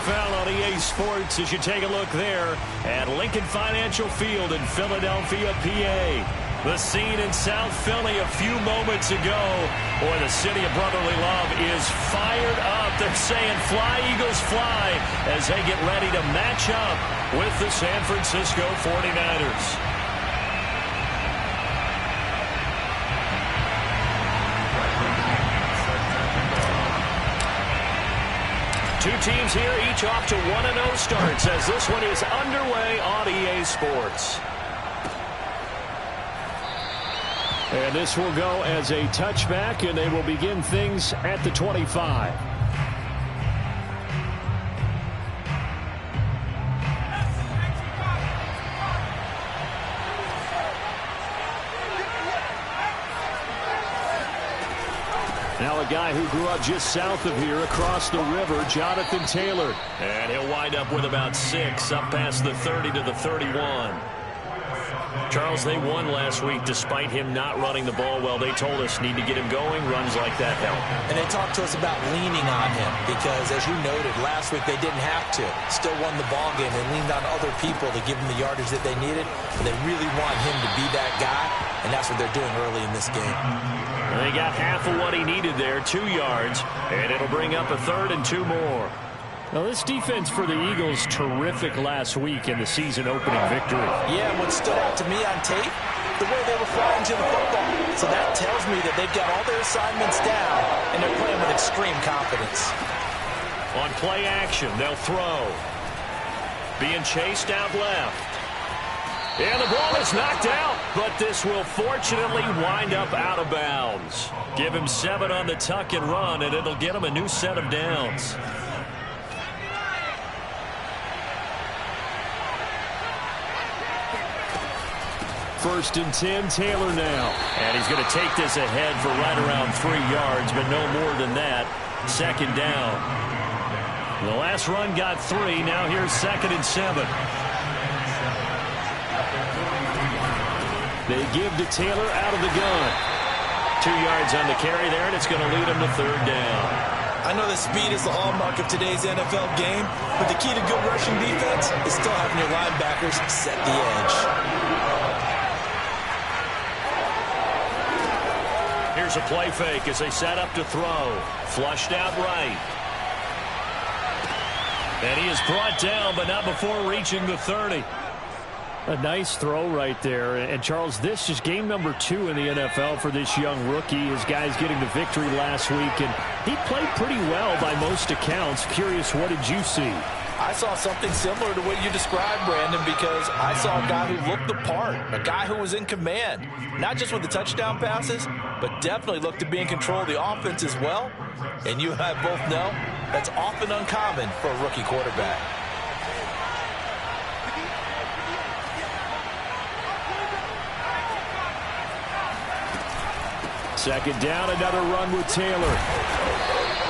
NFL on EA Sports as you take a look there at Lincoln Financial Field in Philadelphia, PA. The scene in South Philly a few moments ago. Boy, the city of brotherly love is fired up. They're saying fly, Eagles, fly as they get ready to match up with the San Francisco 49ers. Two teams here, each off to 1-0 starts as this one is underway on EA Sports. And this will go as a touchback, and they will begin things at the 25. Now a guy who grew up just south of here across the river, Jonathan Taylor. And he'll wind up with about 6 up past the 30 to the 31. Charles, they won last week despite him not running the ball well. They told us need to get him going. Runs like that help. And they talked to us about leaning on him because, as you noted, last week they didn't have to. Still won the ball game. They leaned on other people to give them the yardage that they needed. And they really want him to be that guy, and that's what they're doing early in this game. And they got half of what he needed there, 2 yards, and it'll bring up a 3rd and 2 more. Now, this defense for the Eagles, terrific last week in the season-opening victory. Yeah, what stood out to me on tape, the way they were flying to the football. So that tells me that they've got all their assignments down, and they're playing with extreme confidence. On play action, they'll throw. Being chased out left. And the ball is knocked out, but this will fortunately wind up out of bounds. Give him 7 on the tuck and run, and it'll get him a new set of downs. First and 10, Taylor now. And he's going to take this ahead for right around 3 yards, but no more than that. 2nd down. The last run got 3. Now here's 2nd and 7. They give to Taylor out of the gun. 2 yards on the carry there, and it's going to lead him to 3rd down. I know that speed is the hallmark of today's NFL game, but the key to good rushing defense is still having your linebackers set the edge. Here's a play fake as they set up to throw. Flushed out right. And he is brought down, but not before reaching the 30. A nice throw right there. And, Charles, this is game number 2 in the NFL for this young rookie. His guys getting the victory last week, and he played pretty well by most accounts. Curious, what did you see? I saw something similar to what you described, Brandon, because I saw a guy who looked the part, a guy who was in command, not just with the touchdown passes, but definitely looked to be in control of the offense as well. And you and I both know that's often uncommon for a rookie quarterback. Second down, another run with Taylor.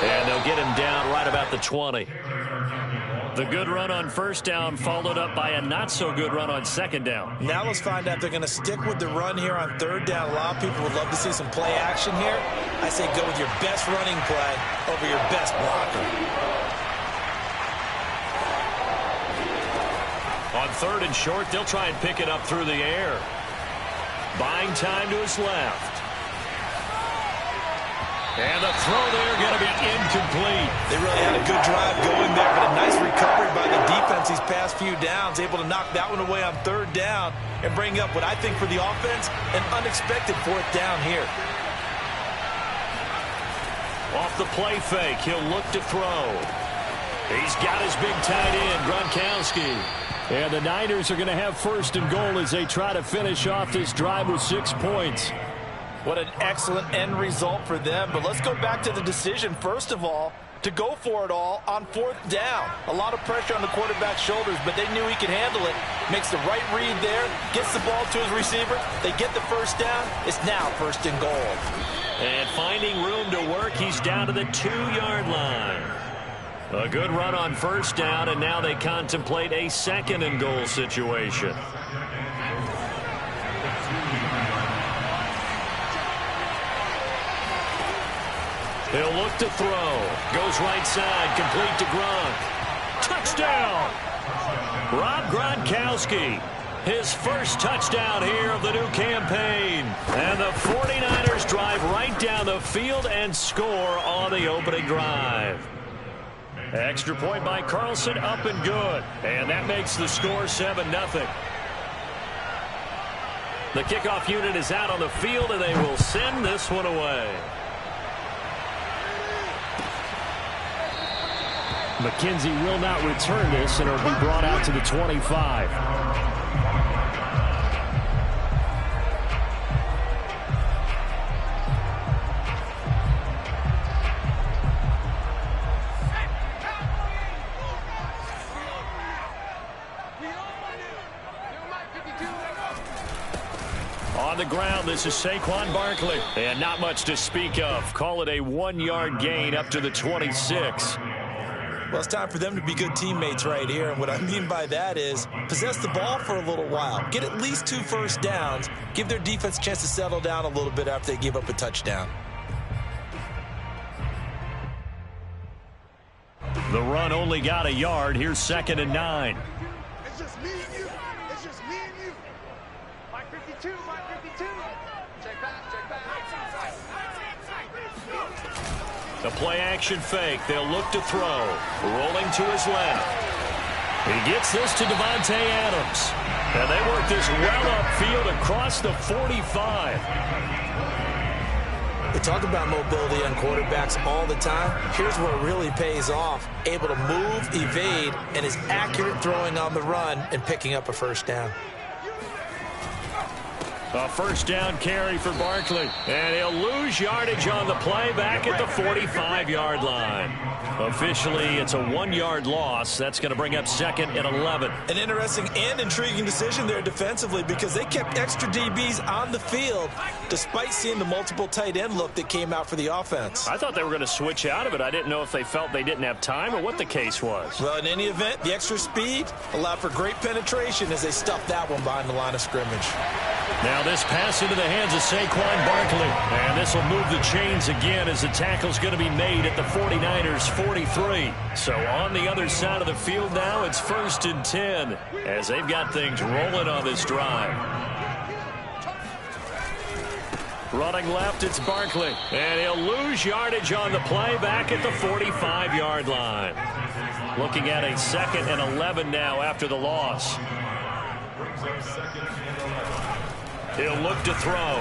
And they'll get him down right about the 20. The good run on 1st down followed up by a not-so-good run on 2nd down. Now let's find out if they're going to stick with the run here on 3rd down. A lot of people would love to see some play action here. I say go with your best running play over your best blocker. On 3rd and short, they'll try and pick it up through the air. Buying time to his left. And the throw there going to be incomplete. They really had a good drive going there, but a nice recovery by the defense these past few downs, able to knock that one away on 3rd down and bring up what I think for the offense, an unexpected 4th down here. Off the play fake, he'll look to throw. He's got his big tight end, Gronkowski. And the Niners are going to have 1st and goal as they try to finish off this drive with 6 points. What an excellent end result for them. But let's go back to the decision, first of all, to go for it all on 4th down. A lot of pressure on the quarterback's shoulders, but they knew he could handle it. Makes the right read there, gets the ball to his receiver. They get the 1st down. It's now 1st and goal. And finding room to work, he's down to the 2-yard line. A good run on 1st down, and now they contemplate a 2nd and goal situation. He'll look to throw. Goes right side, complete to Gronk. Touchdown! Rob Gronkowski. His first touchdown here of the new campaign. And the 49ers drive right down the field and score on the opening drive. Extra point by Carlson, up and good. And that makes the score 7-0. The kickoff unit is out on the field, and they will send this one away. McKenzie will not return this, and it'll be brought out to the 25. On the ground, this is Saquon Barkley. And not much to speak of. Call it a 1-yard gain up to the 26. Well, it's time for them to be good teammates right here. And what I mean by that is possess the ball for a little while. Get at least 2 first downs. Give their defense a chance to settle down a little bit after they give up a touchdown. The run only got a yard. Here's 2nd and 9. It's just me and you. It's just me and you. Mike 52, Mike 52. Check back, check back. The play action fake. They'll look to throw. Rolling to his left. He gets this to Davante Adams. And they work this well upfield across the 45. We talk about mobility on quarterbacks all the time. Here's where it really pays off. Able to move, evade, and is accurate throwing on the run and picking up a first down. A first down carry for Barkley. And he'll lose yardage on the play back at the 45-yard line. Officially, it's a 1-yard loss. That's going to bring up 2nd and 11. An interesting and intriguing decision there defensively because they kept extra DBs on the field despite seeing the multiple tight end look that came out for the offense. I thought they were going to switch out of it. I didn't know if they felt they didn't have time or what the case was. Well, in any event, the extra speed allowed for great penetration as they stuffed that one behind the line of scrimmage. Now this pass into the hands of Saquon Barkley. And this will move the chains again as the tackle's going to be made at the 49ers 43. So on the other side of the field now, it's 1st and 10 as they've got things rolling on this drive. Running left, it's Barkley. And he'll lose yardage on the play back at the 45-yard line. Looking at a 2nd and 11 now after the loss. He'll look to throw.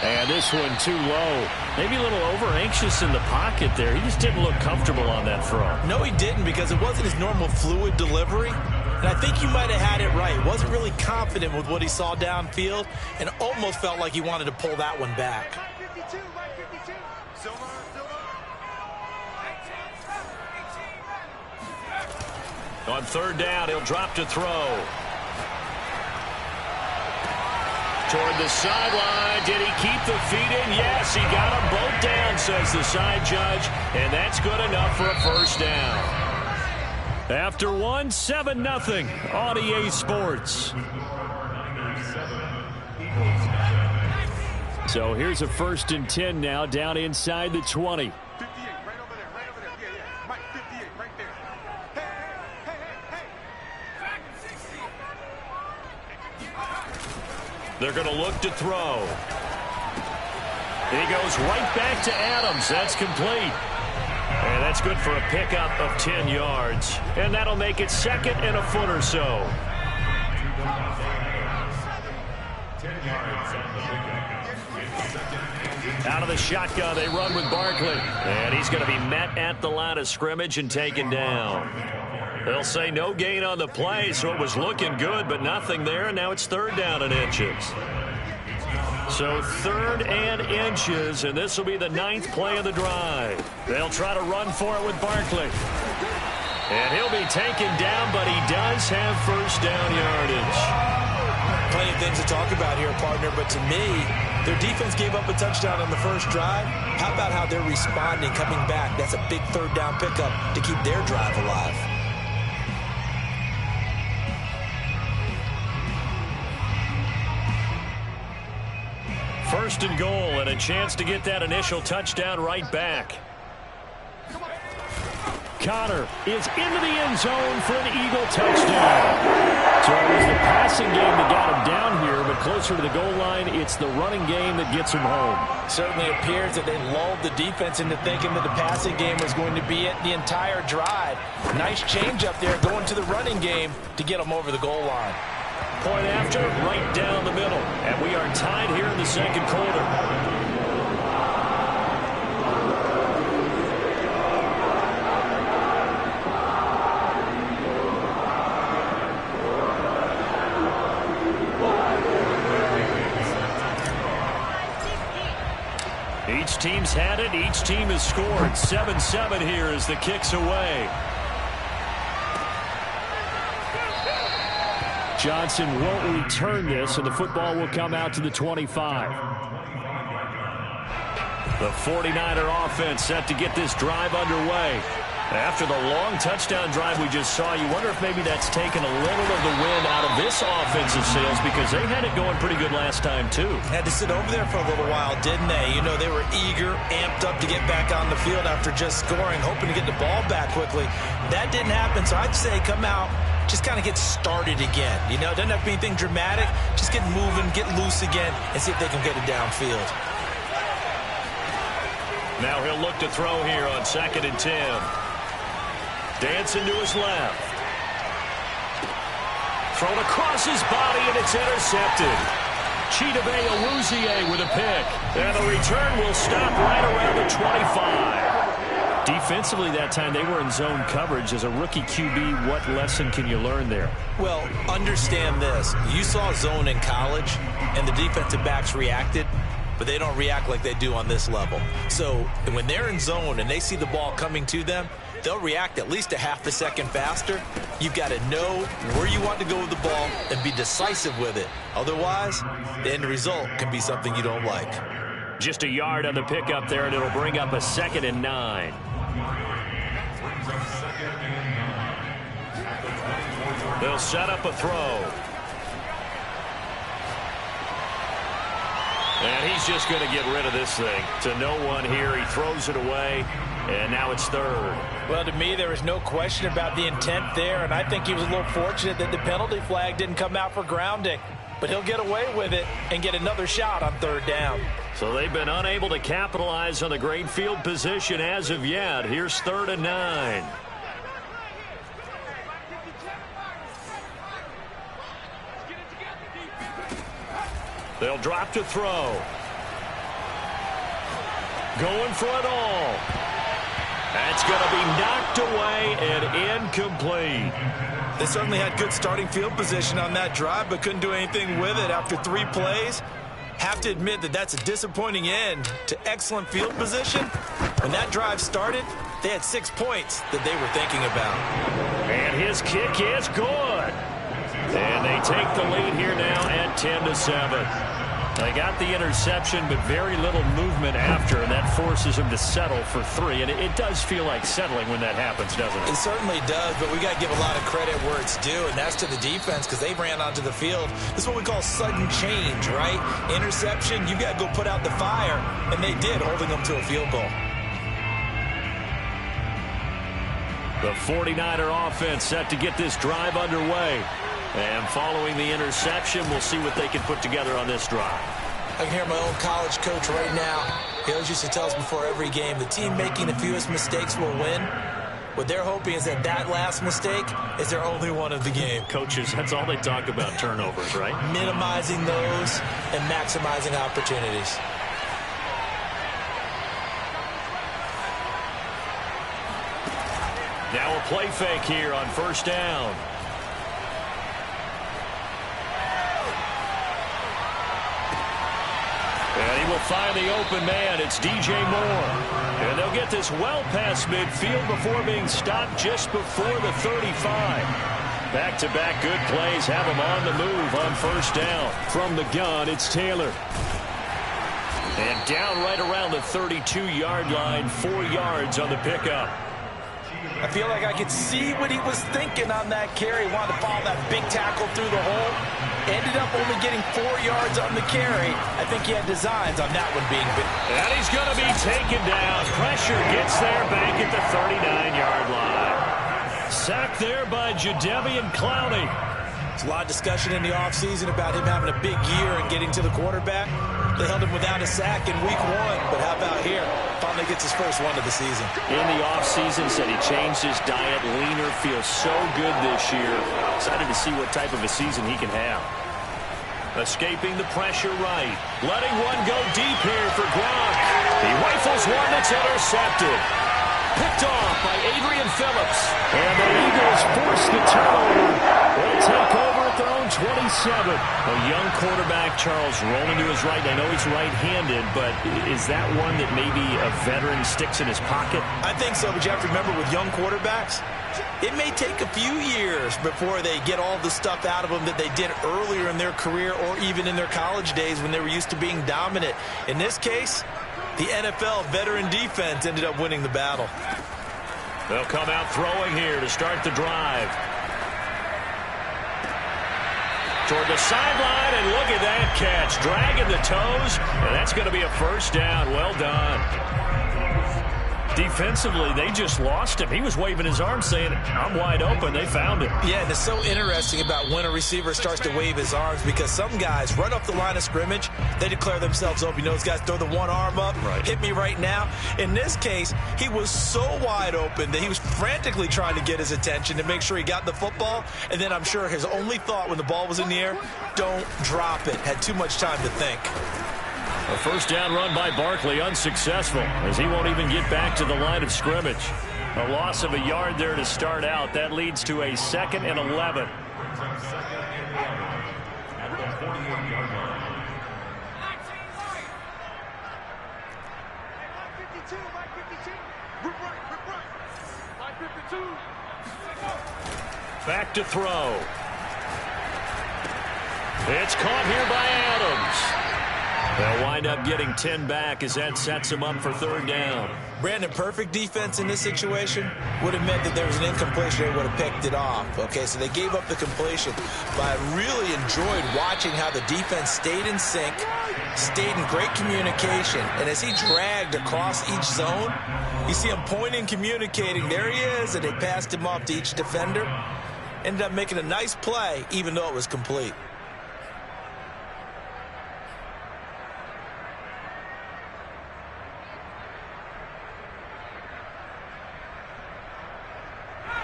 And this one too low. Maybe a little over-anxious in the pocket there. He just didn't look comfortable on that throw. No, he didn't because it wasn't his normal fluid delivery. And I think you might have had it right. Wasn't really confident with what he saw downfield and almost felt like he wanted to pull that one back. Mike 52, Mike 52. Silver. On 3rd down, he'll drop to throw. Toward the sideline. Did he keep the feet in? Yes, he got them both down, says the side judge. And that's good enough for a first down. After one, 7-0 on EA Sports. So here's a 1st and 10 now down inside the 20. 58, right over there, right over there. Yeah. Mike 58, right there. Hey. They're going to look to throw. He goes right back to Adams. That's complete. And that's good for a pickup of 10 yards. And that'll make it 2nd and a foot or so. Out of the shotgun, they run with Barkley. And he's going to be met at the line of scrimmage and taken down. They'll say no gain on the play, so it was looking good, but nothing there. And now it's 3rd down and inches. So 3rd and inches, and this will be the 9th play of the drive. They'll try to run for it with Barkley. And he'll be taken down, but he does have first down yardage. Plenty of things to talk about here, partner, but to me, their defense gave up a touchdown on the first drive. How about how they're responding, coming back? That's a big 3rd down pickup to keep their drive alive. First and goal, and a chance to get that initial touchdown right back. Conner is into the end zone for an Eagle touchdown. So it was the passing game that got him down here, but closer to the goal line, it's the running game that gets him home. Certainly appears that they lulled the defense into thinking that the passing game was going to be it the entire drive. Nice change up there going to the running game to get them over the goal line. Point after, right down the middle. And we are tied here in the second quarter. Each team's had it. Each team has scored. 7-7 here as the kick's away. Johnson won't return this, and the football will come out to the 25. The 49er offense set to get this drive underway. After the long touchdown drive we just saw, you wonder if maybe that's taken a little of the wind out of this offensive sails, because they had it going pretty good last time, too. Had to sit over there for a little while, didn't they? You know, they were eager, amped up to get back on the field after just scoring, hoping to get the ball back quickly. That didn't happen, so I'd say come out, just kind of get started again. You know, it doesn't have to be anything dramatic. Just get moving, get loose again, and see if they can get it downfield. Now he'll look to throw here on 2nd and 10. Dancing to his left. Thrown across his body, and it's intercepted. Chidobe Awuzie with a pick. And the return will stop right around the 25. Defensively that time, they were in zone coverage. As a rookie QB, what lesson can you learn there? Well, understand this. You saw zone in college, and the defensive backs reacted, but they don't react like they do on this level. So when they're in zone and they see the ball coming to them, they'll react at least a half a second faster. You've got to know where you want to go with the ball and be decisive with it. Otherwise, the end result can be something you don't like. Just a yard on the pickup there, and it'll bring up a 2nd and 9. They'll set up a throw. And he's just going to get rid of this thing. To no one here. He throws it away, and now it's 3rd. Well, to me, there was no question about the intent there, and I think he was a little fortunate that the penalty flag didn't come out for grounding. But he'll get away with it and get another shot on 3rd down. So they've been unable to capitalize on the great field position as of yet. Here's 3rd and 9. They'll drop to throw. Going for it all. That's going to be knocked away and incomplete. They certainly had good starting field position on that drive, but couldn't do anything with it after 3 plays. Have to admit that that's a disappointing end to excellent field position. When that drive started, they had 6 points that they were thinking about. And his kick is good. And they take the lead here now at 10-7. They got the interception, but very little movement after, and that forces them to settle for 3. And it does feel like settling when that happens, doesn't it? It certainly does, but we got to give a lot of credit where it's due, and that's to the defense, because they ran onto the field. This is what we call sudden change, right? Interception, you got to go put out the fire, and they did, holding them to a field goal. The 49er offense set to get this drive underway. And following the interception, we'll see what they can put together on this drive. I can hear my own college coach right now. He always used to tell us before every game, the team making the fewest mistakes will win. What they're hoping is that that last mistake is their only one of the game. Coaches, that's all they talk about, turnovers, right? Minimizing those and maximizing opportunities. Now a play fake here on 1st down. And he will find the open man. It's DJ Moore. And they'll get this well past midfield before being stopped just before the 35. Back-to-back good plays have him on the move on 1st down. From the gun, it's Taylor. And down right around the 32-yard line, 4 yards on the pickup. I feel like I could see what he was thinking on that carry. Wanted to follow that big tackle through the hole. Ended up only getting 4 yards on the carry. I think he had designs on that one being big. And he's going to be taken down. Pressure gets there back at the 39-yard line. Sacked there by Jadeveon Clowney. There's a lot of discussion in the offseason about him having a big year and getting to the quarterback. They held him without a sack in week 1, but how about here? Finally gets his first one of the season. In the offseason, said he changed his diet, leaner, feels so good this year. Excited to see what type of a season he can have. Escaping the pressure right. Letting one go deep here for Gronk. He rifles one that's intercepted. Picked off by Adrian Phillips. And the Eagles force the turnover. They'll take over at their own 27. A young quarterback, Charles, rolling to his right. I know he's right-handed, but is that one that maybe a veteran sticks in his pocket? I think so, but you have to remember with young quarterbacks, it may take a few years before they get all the stuff out of them that they did earlier in their career or even in their college days when they were used to being dominant. In this case, the NFL veteran defense ended up winning the battle. They'll come out throwing here to start the drive. Toward the sideline, and look at that catch. Dragging the toes, and that's going to be a first down. Well done. Defensively, they just lost him. He was waving his arms saying, I'm wide open. They found him. Yeah, and it's so interesting about when a receiver starts to wave his arms because some guys right off the line of scrimmage, they declare themselves open. You know, those guys throw the one arm up, right. Hit me right now. In this case, he was so wide open that he was frantically trying to get his attention to make sure he got the football. And then I'm sure his only thought when the ball was in the air, don't drop it. Had too much time to think. A first down run by Barkley, unsuccessful, as he won't even get back to the line of scrimmage. A loss of a yard there to start out. That leads to a 2nd and 11. Back to throw. It's caught here by Adams. They'll wind up getting 10 back as that sets them up for 3rd down. Brandon, perfect defense in this situation would have meant that there was an incompletion. They would have picked it off. Okay, so they gave up the completion. But I really enjoyed watching how the defense stayed in sync, stayed in great communication. And as he dragged across each zone, you see him pointing, communicating. There he is, and they passed him off to each defender. Ended up making a nice play, even though it was complete.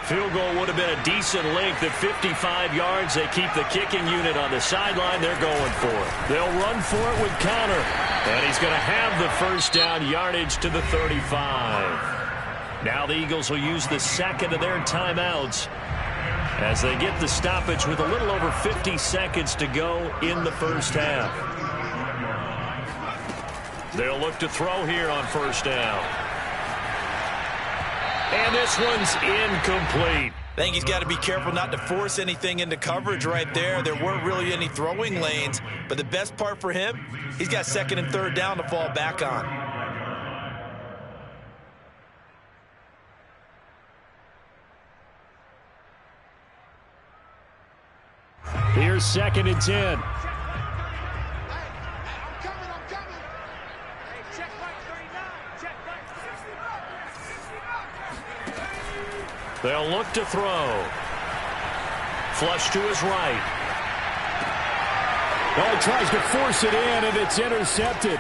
Field goal would have been a decent length at 55 yards. They keep the kicking unit on the sideline. They're going for it. They'll run for it with Connor. And he's going to have the first down yardage to the 35. Now the Eagles will use the second of their timeouts as they get the stoppage with a little over 50 seconds to go in the first half. They'll look to throw here on first down. And this one's incomplete. I think he's got to be careful not to force anything into coverage right there. There weren't really any throwing lanes. But the best part for him, he's got 2nd and 3rd down to fall back on. Here's 2nd and 10. They'll look to throw. Flush to his right. Oh, he tries to force it in, and it's intercepted.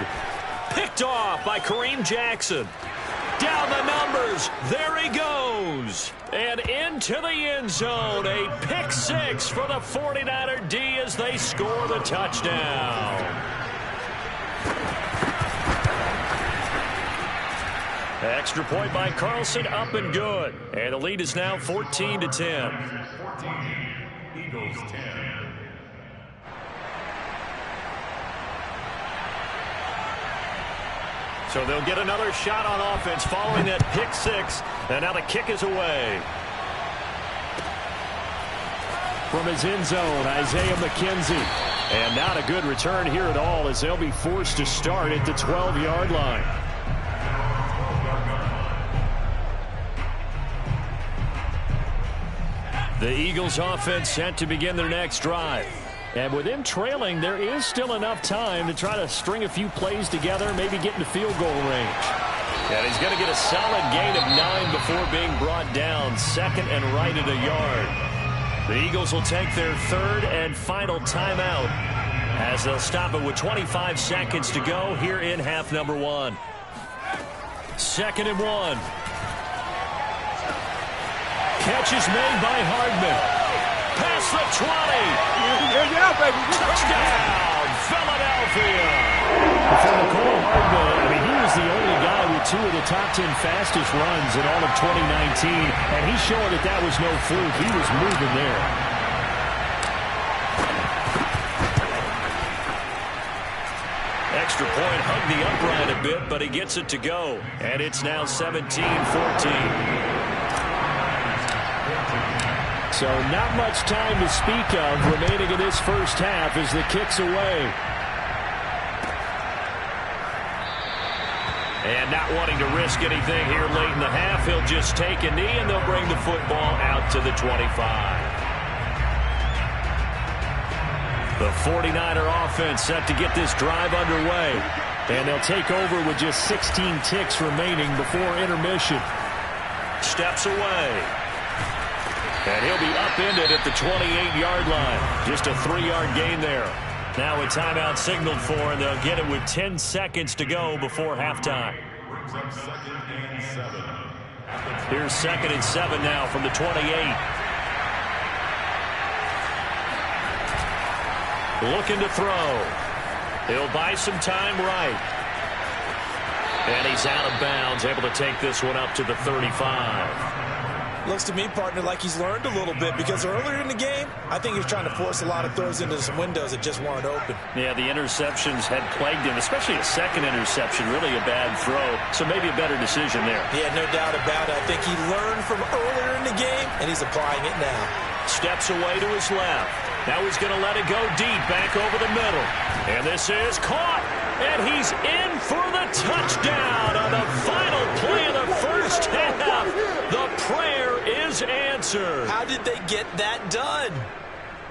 Picked off by Kareem Jackson. Down the numbers. There he goes. And into the end zone. A pick 6 for the 49er D as they score the touchdown. Extra point by Carlson, up and good. And the lead is now 14-10. 14, Eagles 10. So they'll get another shot on offense following that pick 6. And now the kick is away. From his end zone, Isaiah McKenzie. And not a good return here at all as they'll be forced to start at the 12-yard line. The Eagles offense set to begin their next drive. And with him trailing, there is still enough time to try to string a few plays together, maybe get into field goal range. And he's going to get a solid gain of 9 before being brought down, second and right at a yard. The Eagles will take their third and final timeout as they'll stop it with 25 seconds to go here in half number 1. Second and 1. Catch is made by Hardman. Past the 20. Yeah, baby. Touchdown, Philadelphia. For Mecole Hardman, I mean, he was the only guy with 2 of the top 10 fastest runs in all of 2019, and he's showing that that was no fluke. He was moving there. Extra point hugged the upright a bit, but he gets it to go. And it's now 17-14. So not much time to speak of remaining in this first half as the kick's away. And not wanting to risk anything here late in the half, he'll just take a knee and they'll bring the football out to the 25. The 49er offense set to get this drive underway. And they'll take over with just 16 ticks remaining before intermission. Steps away. And he'll be upended at the 28-yard line. Just a 3-yard gain there. Now a timeout signaled for, and they'll get it with 10 seconds to go before halftime. Here's 2nd and 7 now from the 28. Looking to throw. He'll buy some time right. And he's out of bounds, able to take this one up to the 35. Looks to me, partner, like he's learned a little bit, because earlier in the game, I think he was trying to force a lot of throws into some windows that just weren't open. Yeah, the interceptions had plagued him, especially a second interception, really a bad throw. So maybe a better decision there. Yeah, no doubt about it. I think he learned from earlier in the game, and he's applying it now. Steps away to his left. Now he's going to let it go deep, back over the middle. And this is caught, and he's in for the touchdown on the final play of the first half. The prayer is answered. How did they get that done?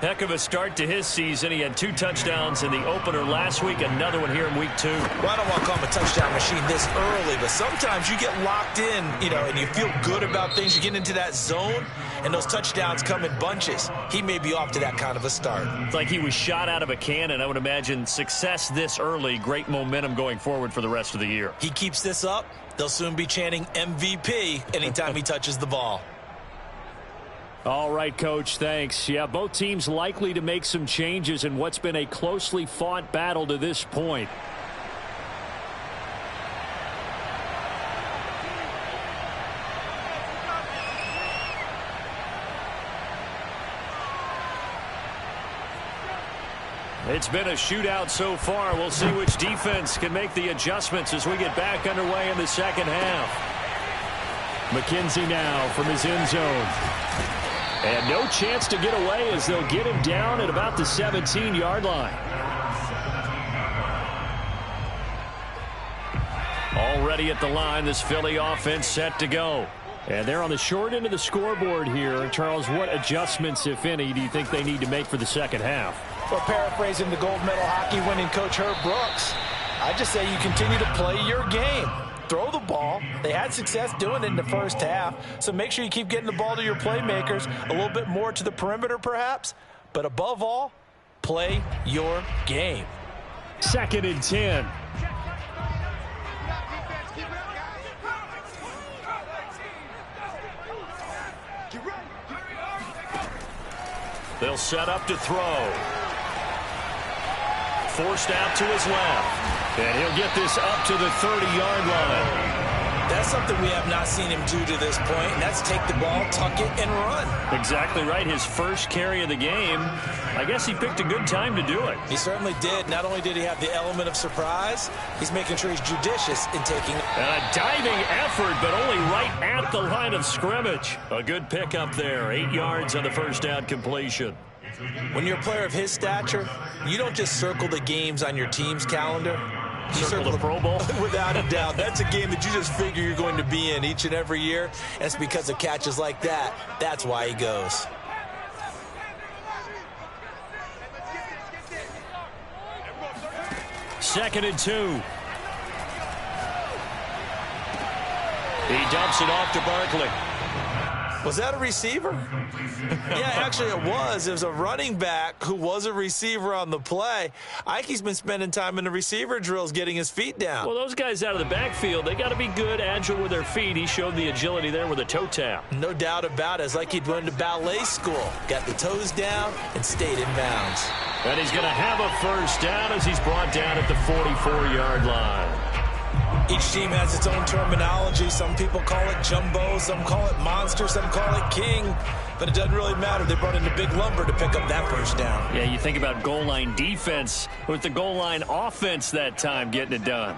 Heck of a start to his season. He had 2 touchdowns in the opener last week, another one here in week 2. Well, I don't want to call him a touchdown machine this early, but sometimes you get locked in, and you feel good about things. You get into that zone, and those touchdowns come in bunches. He may be off to that kind of a start. It's like he was shot out of a cannon. I would imagine success this early, great momentum going forward for the rest of the year. He keeps this up, they'll soon be chanting MVP anytime he touches the ball. All right, Coach, thanks. Yeah, both teams likely to make some changes in what's been a closely fought battle to this point. It's been a shootout so far. We'll see which defense can make the adjustments as we get back underway in the second half. McKenzie now from his end zone. And no chance to get away as they'll get him down at about the 17-yard line. Already at the line, this Philly offense set to go. And they're on the short end of the scoreboard here. Charles, what adjustments, if any, do you think they need to make for the second half? Well, paraphrasing the gold medal hockey winning coach Herb Brooks, I just say you continue to play your game. Throw the ball. They had success doing it in the first half, so make sure you keep getting the ball to your playmakers, a little bit more to the perimeter perhaps, but above all, play your game. 2nd and 10. They'll set up to throw. Forced out to his left. And he'll get this up to the 30-yard line. That's something we have not seen him do to this point, and that's take the ball, tuck it, and run. Exactly right. His first carry of the game. I guess he picked a good time to do it. He certainly did. Not only did he have the element of surprise, he's making sure he's judicious in taking it. And a diving effort, but only right at the line of scrimmage. A good pickup there. 8 yards on the first down completion. When you're a player of his stature, you don't just circle the games on your team's calendar. You circle the Pro Bowl? Without a doubt. That's a game that you just figure you're going to be in each and every year. And it's because of catches like that. That's why he goes. 2nd and 2. He dumps it off to Barkley. Was that a receiver? Yeah, actually it was. It was a running back who was a receiver on the play. Ike's been spending time in the receiver drills getting his feet down. Well, those guys out of the backfield, they got to be good, agile with their feet. He showed the agility there with a toe tap. No doubt about it. It's like he'd went to ballet school. Got the toes down and stayed in bounds. And he's going to have a first down as he's brought down at the 44-yard line. Each team has its own terminology. Some people call it jumbo, some call it monster, some call it king. But it doesn't really matter. They brought in the big lumber to pick up that first down. Yeah, you think about goal line defense with the goal line offense that time getting it done.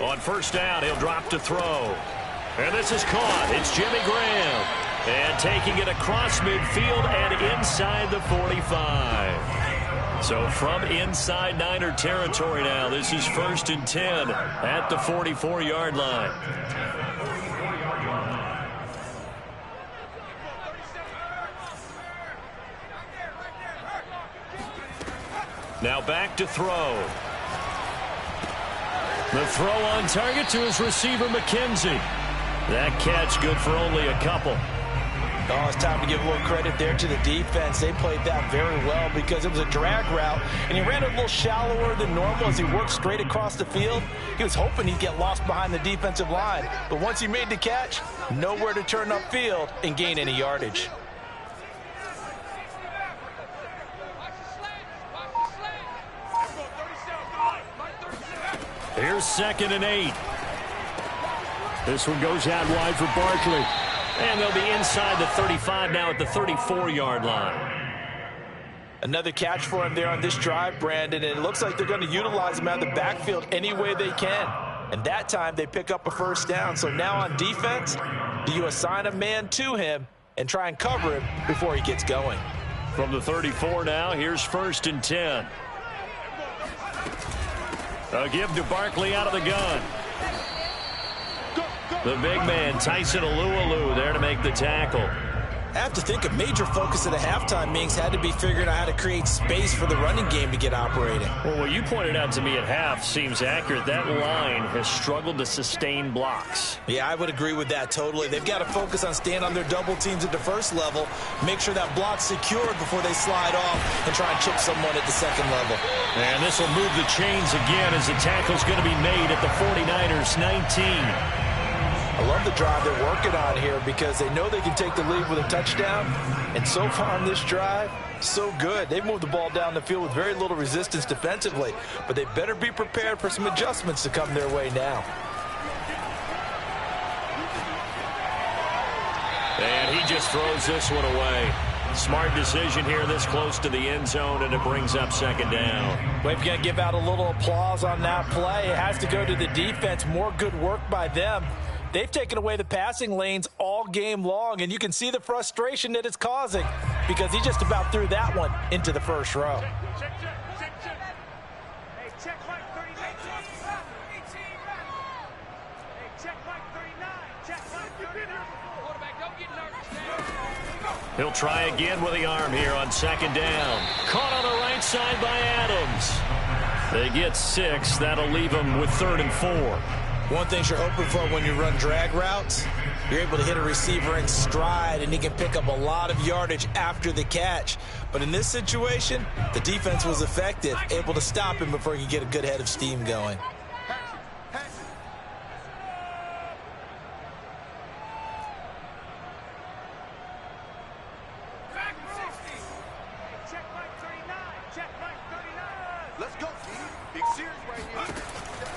On first down, he'll drop to throw. And this is caught. It's Jimmy Graham. And taking it across midfield and inside the 45. So from inside Niner territory now, this is 1st and 10 at the 44-yard line. Now back to throw. The throw on target to his receiver, McKenzie. That catch good for only a couple. Oh, it's time to give a little credit there to the defense. They played that very well because it was a drag route, and he ran a little shallower than normal as he worked straight across the field. He was hoping he'd get lost behind the defensive line, but once he made the catch, nowhere to turn upfield and gain any yardage. Here's 2nd and 8. This one goes out wide for Barkley. And they'll be inside the 35 now at the 34-yard line. Another catch for him there on this drive, Brandon, and it looks like they're going to utilize him out of the backfield any way they can. And that time they pick up a first down. So now on defense, do you assign a man to him and try and cover him before he gets going? From the 34 now, here's 1st and 10. A give to Barkley out of the gun. The big man, Tyson Alualu, there to make the tackle. I have to think a major focus of the halftime meetings had to be figuring out how to create space for the running game to get operating. Well, what you pointed out to me at half seems accurate. That line has struggled to sustain blocks. Yeah, I would agree with that totally. They've got to focus on staying on their double teams at the first level, make sure that block's secured before they slide off and try and chip someone at the second level. And this will move the chains again as the tackle's going to be made at the 49ers 19. I love the drive they're working on here because they know they can take the lead with a touchdown. And so far on this drive, so good. They've moved the ball down the field with very little resistance defensively. But they better be prepared for some adjustments to come their way now. And he just throws this one away. Smart decision here this close to the end zone, and it brings up 2nd down. We've got to give out a little applause on that play. It has to go to the defense. More good work by them. They've taken away the passing lanes all game long, and you can see the frustration that it's causing because he just about threw that one into the first row. He'll try again with the arm here on 2nd down. Caught on the right side by Adams. They get 6. That'll leave them with 3rd and 4. One thing you're hoping for when you run drag routes, you're able to hit a receiver in stride, and he can pick up a lot of yardage after the catch. But in this situation, the defense was effective, able to stop him before he could get a good head of steam going.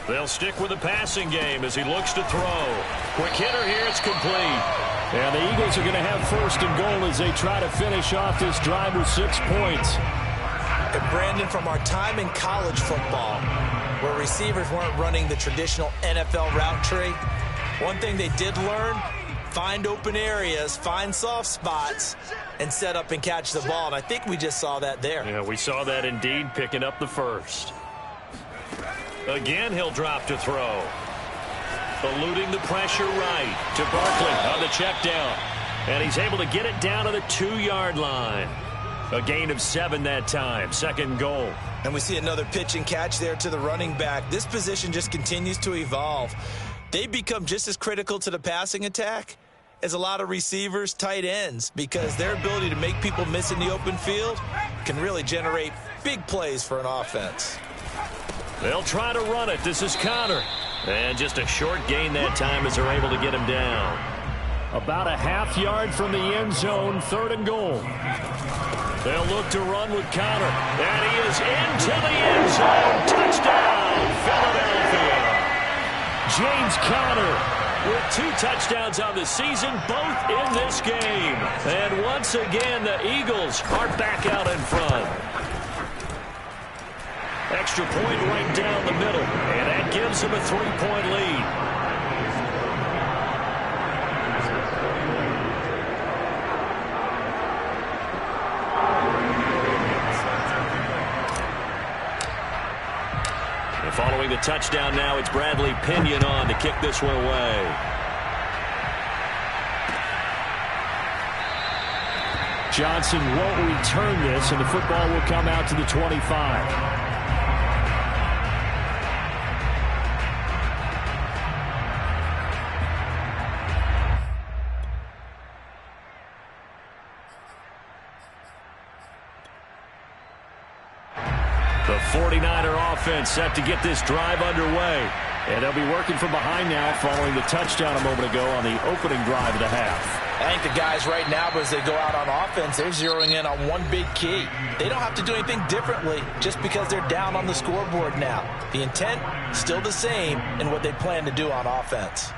They'll stick with the passing game as he looks to throw. Quick hitter here, it's complete. And the Eagles are going to have 1st and goal as they try to finish off this drive with 6 points. And Brandon, from our time in college football, where receivers weren't running the traditional NFL route tree, one thing they did learn, find open areas, find soft spots, and set up and catch the ball. And I think we just saw that there. Yeah, we saw that indeed, picking up the first. Again, he'll drop to throw. Eluding the pressure right to Barkley on the check down. And he's able to get it down to the 2-yard line. A gain of 7 that time. 2nd goal. And we see another pitch and catch there to the running back. This position just continues to evolve. They become just as critical to the passing attack as a lot of receivers, tight ends, because their ability to make people miss in the open field can really generate big plays for an offense. They'll try to run it. This is Connor. And just a short gain that time as they're able to get him down. About a half-yard from the end zone, 3rd and goal. They'll look to run with Connor. And he is into the end zone. Touchdown, Philadelphia. James Conner with 2 touchdowns on the season, both in this game. And once again, the Eagles are back out in front. Extra point right down the middle, and that gives them a 3-point lead. And following the touchdown now, it's Bradley Pinion on to kick this one away. Johnson won't return this, and the football will come out to the 25. The 49er offense set to get this drive underway. And they'll be working from behind now following the touchdown a moment ago on the opening drive of the half. I think the guys right now, as they go out on offense, they're zeroing in on one big key. They don't have to do anything differently just because they're down on the scoreboard now. The intent, still the same in what they plan to do on offense.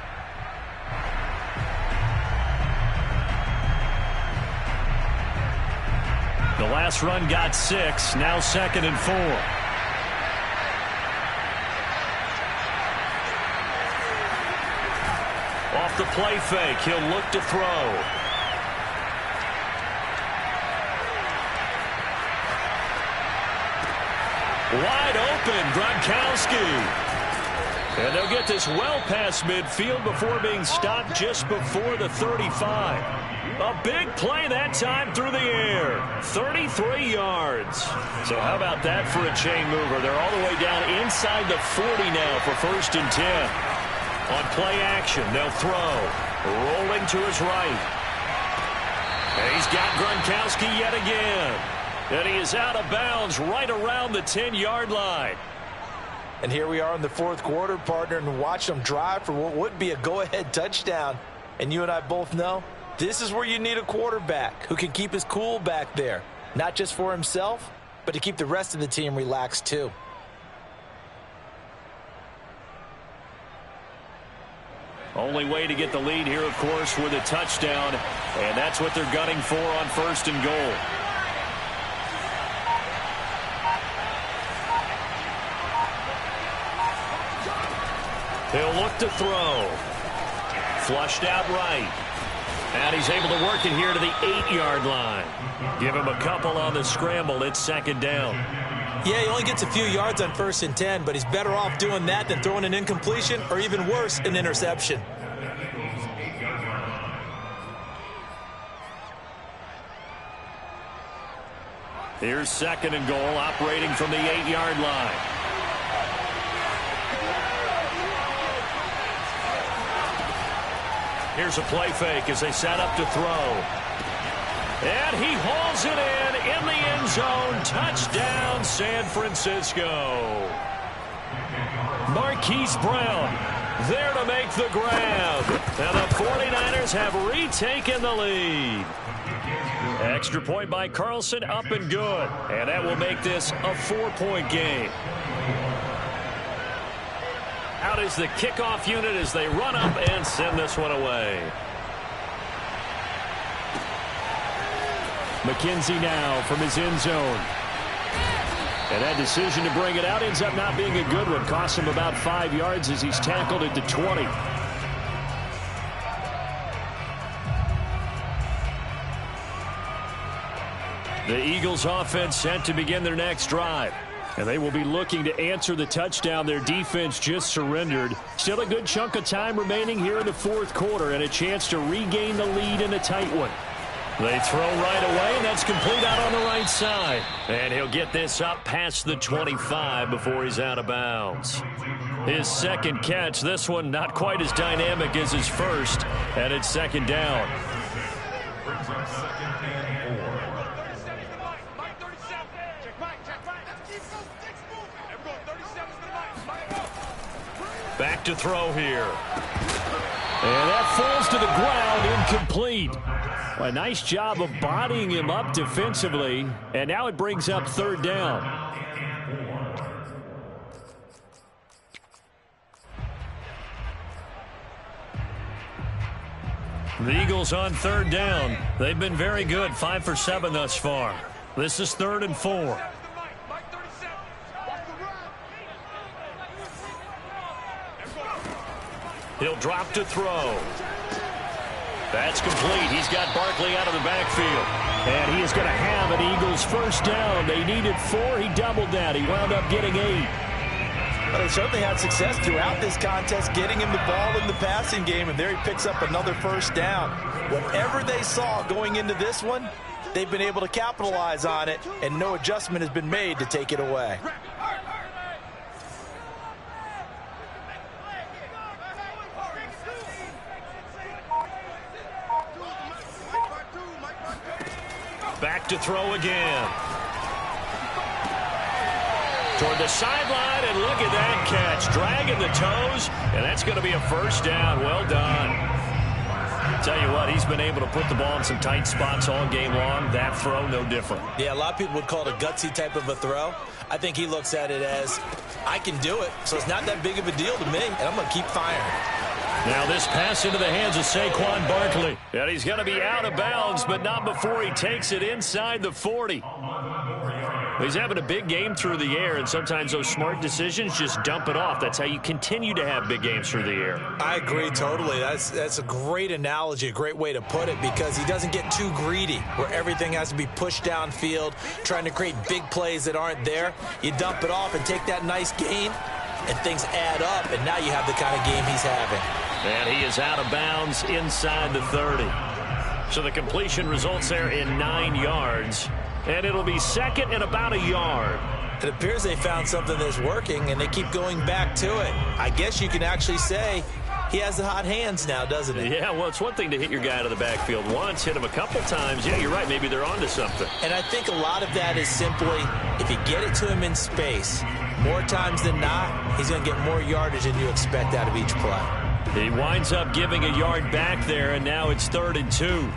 The last run got 6, now 2nd and 4. Off the play fake, he'll look to throw. Wide open, Gronkowski. And they'll get this well past midfield before being stopped just before the 35. A big play that time through the air. 33 yards. So how about that for a chain mover? They're all the way down inside the 40 now for 1st and 10. On play action, they'll throw. Rolling to his right. And he's got Gronkowski yet again. And he is out of bounds right around the 10-yard line. And here we are in the 4th quarter, partner, and watch them drive for what would be a go-ahead touchdown. And you and I both know this is where you need a quarterback who can keep his cool back there. Not just for himself, but to keep the rest of the team relaxed too. Only way to get the lead here, of course, with a touchdown. And that's what they're gunning for on 1st and goal. He'll look to throw. Flushed out right. And he's able to work it here to the 8-yard line. Give him a couple on the scramble. It's 2nd down. Yeah, he only gets a few yards on 1st and 10, but he's better off doing that than throwing an incompletion or even worse, an interception. Here's 2nd and goal, operating from the 8-yard line. Here's a play fake as they set up to throw. And he hauls it in the end zone. Touchdown, San Francisco. Marquise Brown there to make the grab. And the 49ers have retaken the lead. Extra point by Carlson, up and good. And that will make this a 4-point game. Out is the kickoff unit as they run up and send this one away. McKenzie now from his end zone. And that decision to bring it out ends up not being a good one. Costs him about 5 yards as he's tackled at the 20. The Eagles offense set to begin their next drive. And they will be looking to answer the touchdown their defense just surrendered. Still a good chunk of time remaining here in the fourth quarter and a chance to regain the lead in a tight one. They throw right away, and that's complete out on the right side. And he'll get this up past the 25 before he's out of bounds. His second catch, this one not quite as dynamic as his first, and it's second down. Back to throw here. And that falls to the ground, incomplete. A nice job of bodying him up defensively, and now it brings up third down. The Eagles on third down. They've been very good, 5 for 7 thus far. This is 3rd and 4. He'll drop to throw. That's complete. He's got Barkley out of the backfield. And he is going to have an Eagles first down. They needed 4. He doubled that. He wound up getting 8. But they certainly had success throughout this contest getting him the ball in the passing game, and there he picks up another first down. Whatever they saw going into this one, they've been able to capitalize on it, and no adjustment has been made to take it away. Back to throw again. Toward the sideline, and look at that catch. Dragging the toes, and that's going to be a first down. Well done. Tell you what, he's been able to put the ball in some tight spots all game long. That throw, no different. Yeah, a lot of people would call it a gutsy type of a throw. I think he looks at it as, I can do it, so it's not that big of a deal to me, and I'm going to keep firing. Now this pass into the hands of Saquon Barkley. And he's going to be out of bounds, but not before he takes it inside the 40. He's having a big game through the air, and sometimes those smart decisions just dump it off. That's how you continue to have big games through the air. I agree totally. That's a great analogy, a great way to put it, because he doesn't get too greedy where everything has to be pushed downfield, trying to create big plays that aren't there. You dump it off and take that nice gain, and things add up, and now you have the kind of game he's having. And he is out of bounds inside the 30. So the completion results there in 9 yards. And it'll be second and about a yard. It appears they found something that's working, and they keep going back to it. I guess you can actually say he has the hot hands now, doesn't he? Yeah, well, it's one thing to hit your guy out of the backfield once, hit him a couple times. Yeah, you're right. Maybe they're onto something. And I think a lot of that is simply, if you get it to him in space, more times than not, he's going to get more yardage than you expect out of each play. He winds up giving a yard back there, and now it's 3rd and 2.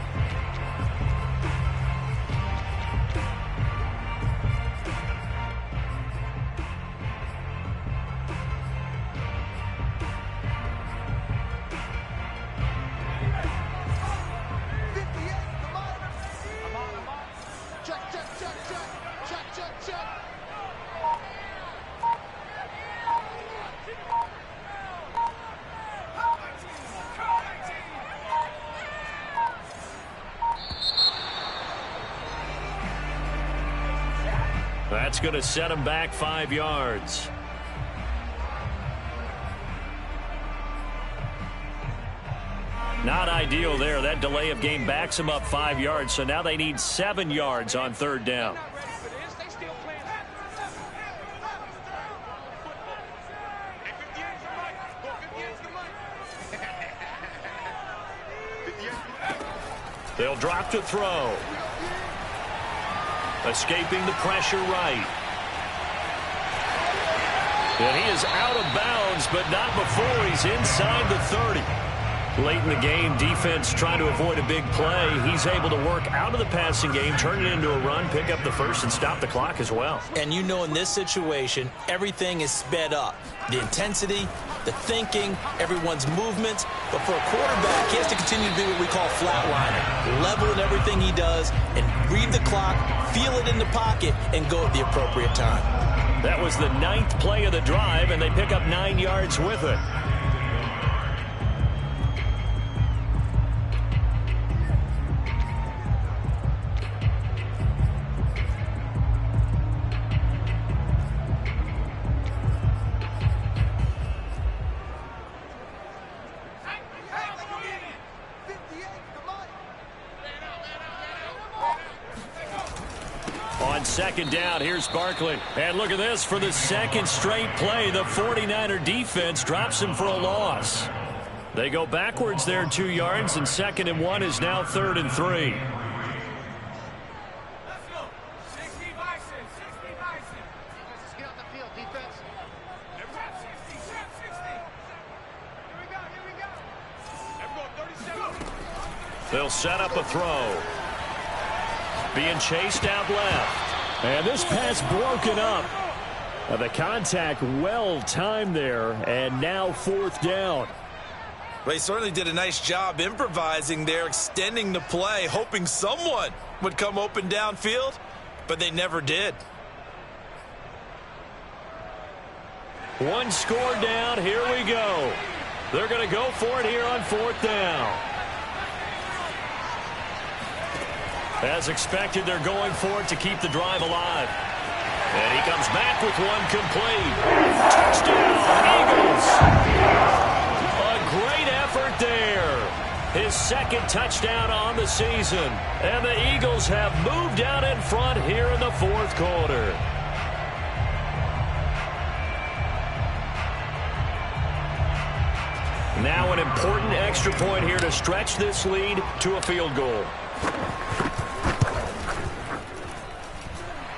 That's going to set him back 5 yards. Not ideal there. That delay of game backs him up 5 yards, so now they need 7 yards on 3rd down. They'll drop to throw. Escaping the pressure right. And he is out of bounds, but not before he's inside the 30. Late in the game, defense trying to avoid a big play. He's able to work out of the passing game, turn it into a run, pick up the first, and stop the clock as well. And you know in this situation, everything is sped up. The intensity, the thinking, everyone's movements. But for a quarterback, he has to continue to be what we call flatliner. Level in everything he does and read the clock, feel it in the pocket, and go at the appropriate time. That was the 9th play of the drive, and they pick up 9 yards with it. second down. Here's Barkley. And look at this. For the second straight play, the 49er defense drops him for a loss. They go backwards there 2 yards, and 2nd and 1 is now 3rd and 3. They'll set up a throw. Being chased out left. And this pass broken up. The contact well timed there, and now 4th down. They certainly did a nice job improvising there, extending the play, hoping someone would come open downfield, but they never did. One score down. Here we go. They're going to go for it here on 4th down. As expected, they're going for it to keep the drive alive. And he comes back with one complete. Touchdown, Eagles! A great effort there. His 2nd touchdown on the season. And the Eagles have moved out in front here in the 4th quarter. Now an important extra point here to stretch this lead to a field goal.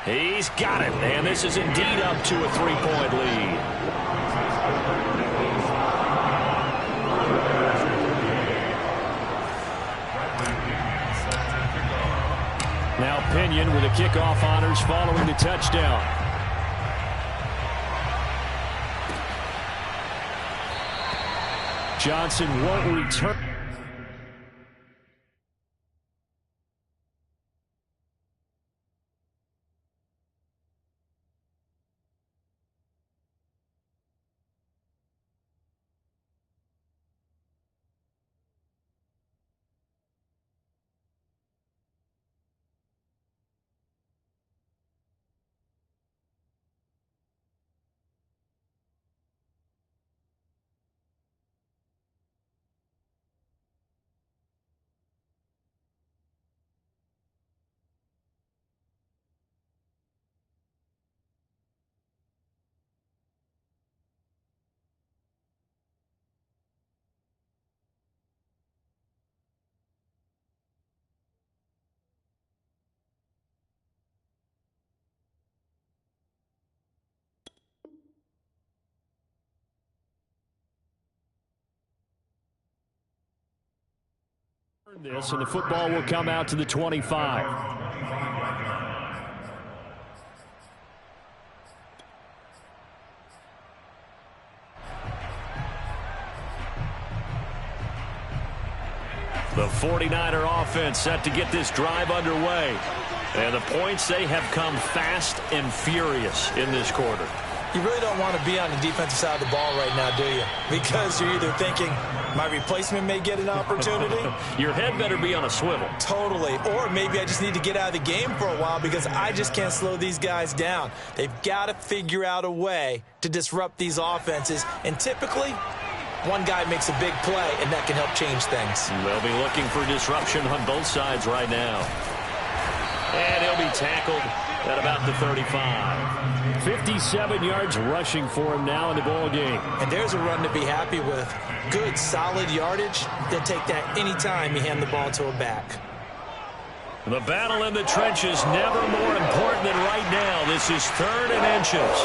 He's got it, and this is indeed up to a 3-point lead. Now Pinion with the kickoff honors following the touchdown. Johnson won't return. This, and the football will come out to the 25. The 49er offense set to get this drive underway. And the points, they have come fast and furious in this quarter. You really don't want to be on the defensive side of the ball right now, do you? Because you're either thinking, my replacement may get an opportunity. Your head better be on a swivel. Totally. Or maybe I just need to get out of the game for a while because I just can't slow these guys down. They've got to figure out a way to disrupt these offenses. And typically, one guy makes a big play, and that can help change things. They'll be looking for disruption on both sides right now. And he'll be tackled at about the 35. 57 yards rushing for him now in the ball game. And there's a run to be happy with. Good, solid yardage. They'll take that anytime you hand the ball to a back. The battle in the trenches never more important than right now. This is 3rd and inches.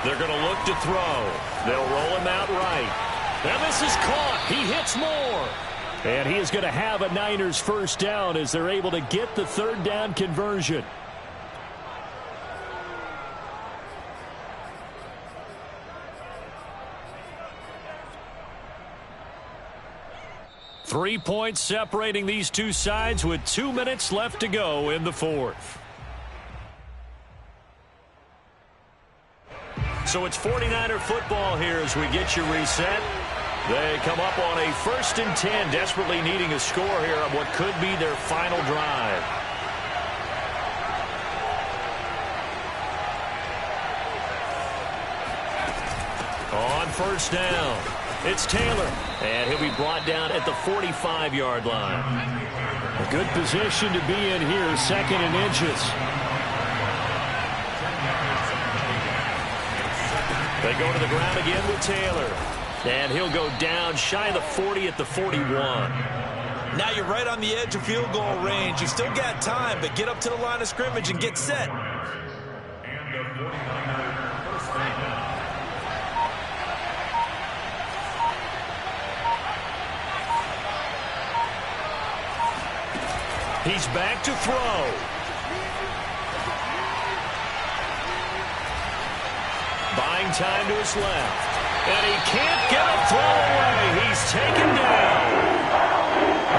They're going to look to throw. They'll roll him out right. And this is caught. He hits more. And he is going to have a Niners first down as they're able to get the 3rd down conversion. Three points separating these two sides with 2 minutes left to go in the 4th. So it's 49er football here as we get you reset. They come up on a 1st and 10, desperately needing a score here on what could be their final drive. On 1st down, it's Taylor, and he'll be brought down at the 45-yard line. A good position to be in here, 2nd and inches. They go to the ground again with Taylor. And he'll go down shy of the 40 at the 41. Now you're right on the edge of field goal range. You've still got time, but get up to the line of scrimmage and get set. He's back to throw. Buying time to his left. And he can't get a throw away. He's taken down.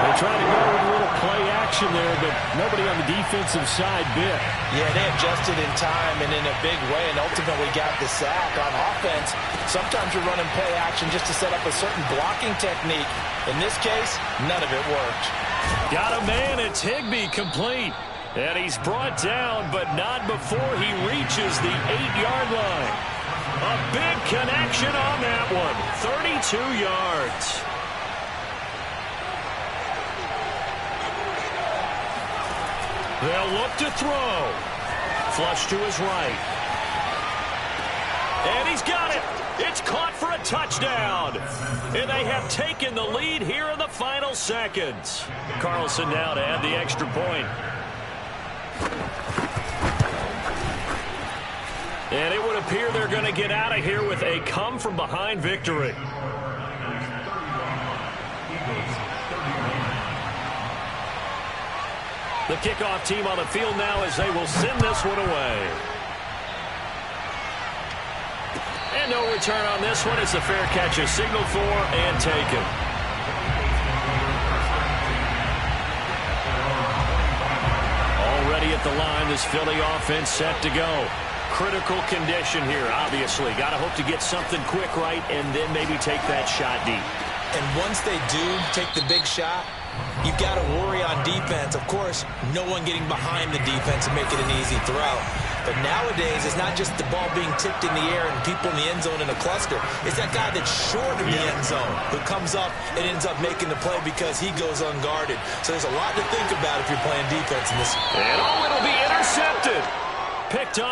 They tried to go with a little play action there, but nobody on the defensive side bit. Yeah, they adjusted in time and in a big way and ultimately got the sack. On offense, sometimes you're running play action just to set up a certain blocking technique. In this case, none of it worked. Got a man. It's Higbee complete. And he's brought down, but not before he reaches the 8-yard line. A big connection on that one. 32 yards. They'll look to throw. Flush to his right. And he's got it. It's caught for a touchdown. And they have taken the lead here in the final seconds. Carlson now to add the extra point. And it would appear they're going to get out of here with a come-from-behind victory. The kickoff team on the field now as they will send this one away. And no return on this one. It's a fair catch, a signal for and taken. Already at the line, this Philly offense set to go. Critical condition here, obviously. Got to hope to get something quick right and then maybe take that shot deep. And once they do take the big shot, you've got to worry on defense. Of course, no one getting behind the defense and make it an easy throw. But nowadays, it's not just the ball being tipped in the air and people in the end zone in a cluster. It's that guy that's short of the end zone who comes up and ends up making the play because he goes unguarded. So there's a lot to think about if you're playing defense in this. And it'll be intercepted. Picked up.